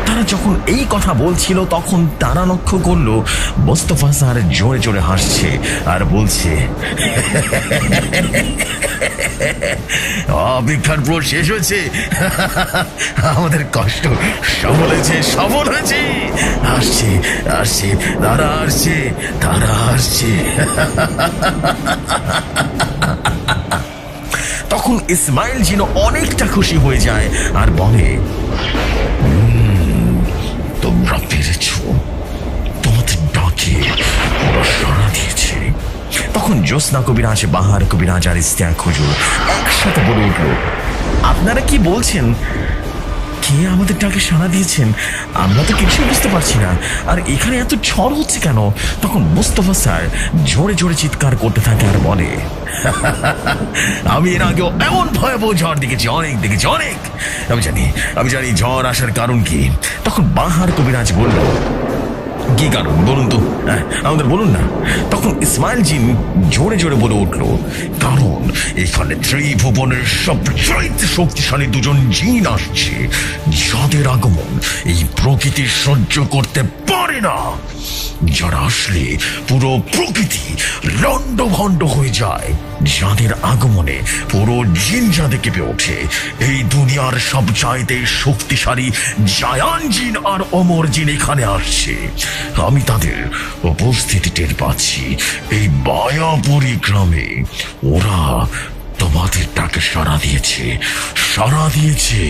তারা যখন এই কথা বলছিল তখন তারা লক্ষ্য করলো মোস্তফা স্যার জোরে জোরে হাসছে আর বলছে, অপেক্ষার পর শেষ হয়েছে, আমাদের কষ্ট সফল হয়েছে, সফল হয়েছে, আসছে আসছে, তারা আসছে, তারা আসছে। তখন ইসমাইল যেন অনেকটা খুশি হয়ে যায় আর বলে, তোমরা পেরেছ, তোমাদের ডাকে ওরা সাড়া দিয়েছে। তখন জ্যোৎস্না কবিরাজ, বাহার কবিরাজ আর ইস্তেয়াক হুজুর একসাথে বলে উঠল, আপনারা কি বলছেন? কে আমাদের ডাকে সাড়া দিয়েছেন? আমরা তো কিছুই বুঝতে পারছি না, আর এখানে এত ঝড় হচ্ছে কেন? তখন মোস্তফা স্যার জোরে জোরে চিৎকার করতে থাকে আর বলে, আমি এর আগেও এমন ভয়াবহ ঝড় দেখেছি, অনেক দেখেছি, অনেক। আমি জানি ঝড় আসার কারণ কি। তখন বাহার কবিরাজ বলল, কি কারণ বলুন তো, আমাদের বলুন না। তখন ইসমাইল জিন জোরে জোরে বলে উঠল, কারণ এখানে ত্রিভুবনের সবচাইতে শক্তিশালী দুজন জিন আসছে, যাদের আগমন এই প্রকৃতি সহ্য করতে পারে না। যারা আসলে পুরো প্রকৃতি লন্ডভন্ড হয়ে যায়, যাদের আগমনে পুরো জিন জাতি কেঁপে ওঠে। এই দুনিয়ার সবচাইতে শক্তিশালী জায়ান জিন আর অমর জিন এখানে আসছে। আমি তাদের উপস্থিতি টের পাচ্ছি এই মায়াপুরী গ্রামে। ওরা তোমাদের ডাকে সাড়া দিয়েছে, সাড়া দিয়েছে।